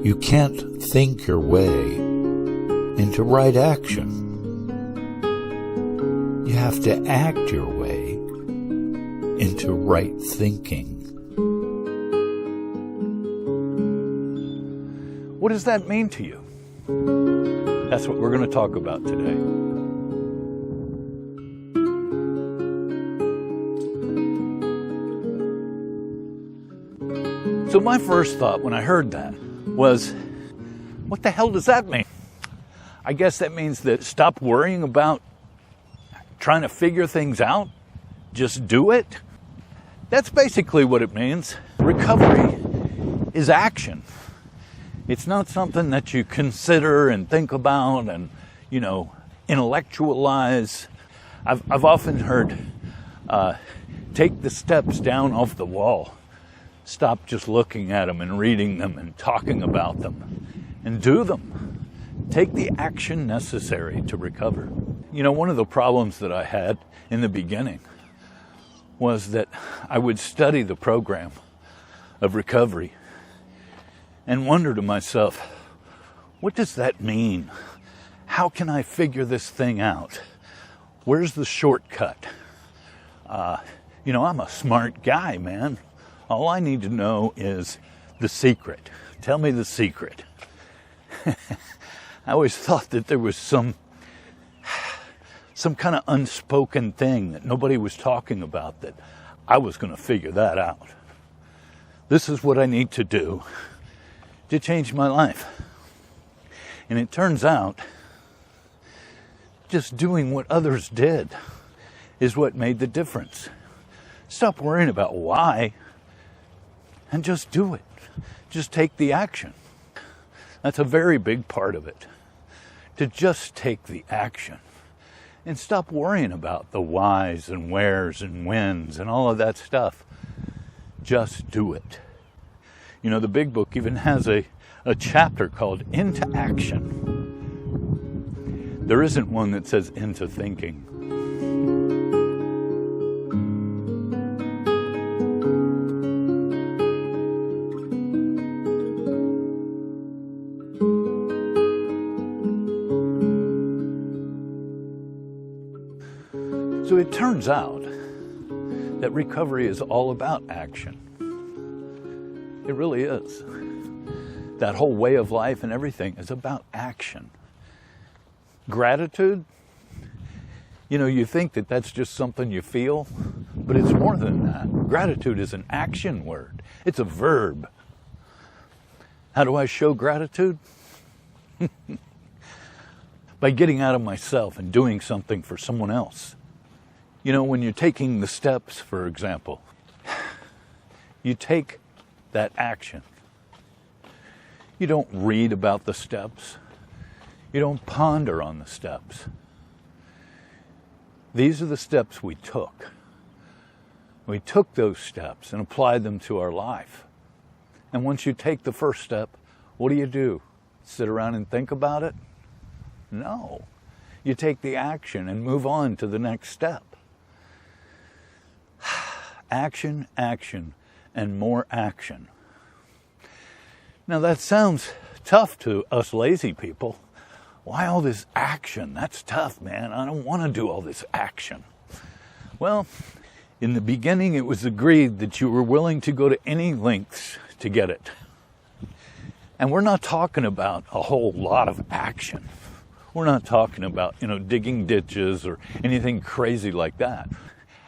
You can't think your way into right action. You have to act your way into right thinking. What does that mean to you? That's what we're going to talk about today. So my first thought when I heard that was, what the hell does that mean? I guess that means that stop worrying about trying to figure things out. Just do it. That's basically what it means. Recovery is action. It's not something that you consider and think about and, intellectualize. I've often heard, take the steps down off the wall. Stop just looking at them and reading them and talking about them, and do them. Take the action necessary to recover. One of the problems that I had in the beginning was that I would study the program of recovery and wonder to myself, what does that mean? How can I figure this thing out? Where's the shortcut? I'm a smart guy, man. All I need to know is the secret. Tell me the secret. I always thought that there was some kind of unspoken thing that nobody was talking about, that I was going to figure that out. This is what I need to do to change my life. And it turns out just doing what others did is what made the difference. Stop worrying about why and just do it. Just take the action. That's a very big part of it. To just take the action and stop worrying about the whys and wheres and whens and all of that stuff. Just do it. The Big Book even has a chapter called Into Action. There isn't one that says into thinking. So it turns out that recovery is all about action. It really is. That whole way of life and everything is about action. Gratitude, you think that that's just something you feel, but it's more than that. Gratitude is an action word. It's a verb. How do I show gratitude? By getting out of myself and doing something for someone else. When you're taking the steps, for example, you take that action. You don't read about the steps. You don't ponder on the steps. These are the steps we took. We took those steps and applied them to our life. And once you take the first step, what do? Sit around and think about it? No. You take the action and move on to the next step. Action, action, and more action. Now that sounds tough to us lazy people. Why all this action? That's tough, man. I don't want to do all this action. Well, in the beginning it was agreed that you were willing to go to any lengths to get it. And we're not talking about a whole lot of action. We're not talking about, digging ditches or anything crazy like that.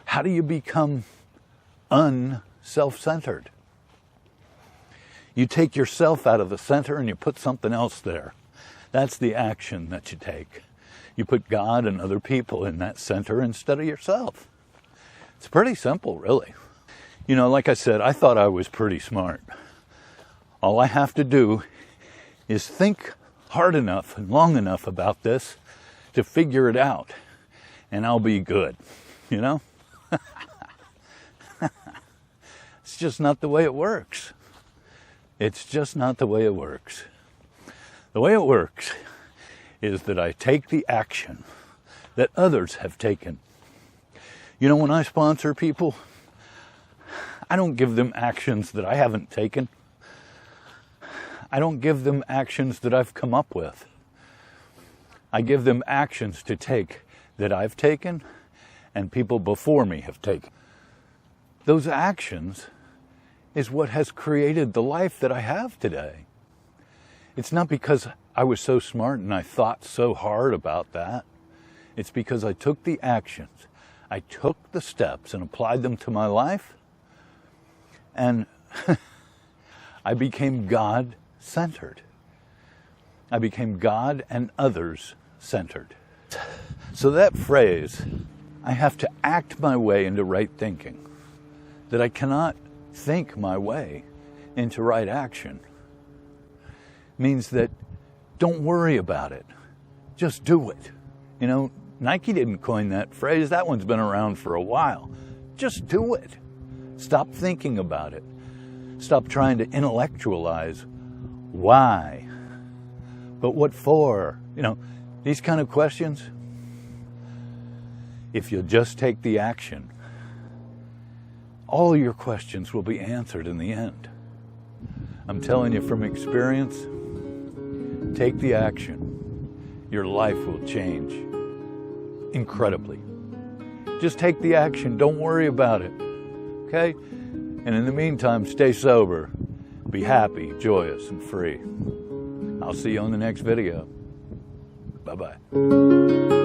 How do you become unself-centered? You take yourself out of the center and you put something else there. That's the action that you take. You put God and other people in that center instead of yourself. It's pretty simple, really. Like I said, I thought I was pretty smart. All I have to do is think hard enough and long enough about this to figure it out, and I'll be good, It's just not the way it works. It's just not the way it works. The way it works is that I take the action that others have taken. When I sponsor people, I don't give them actions that I haven't taken. I don't give them actions that I've come up with. I give them actions to take that I've taken and people before me have taken. Those actions is what has created the life that I have today. It's not because I was so smart and I thought so hard about that. It's because I took the actions, I took the steps and applied them to my life, and I became God-centered. I became God and others-centered. So that phrase, I have to act my way into right thinking, that I cannot think my way into right action, means that don't worry about it. Just do it. You know, Nike didn't coin that phrase. That one's been around for a while. Just do it. Stop thinking about it. Stop trying to intellectualize why, but what for? You know, these kind of questions. If you'll just take the action, all your questions will be answered in the end. I'm telling you from experience, take the action. Your life will change incredibly. Just take the action. Don't worry about it. Okay? And in the meantime, stay sober, be happy, joyous, and free. I'll see you on the next video. Bye-bye.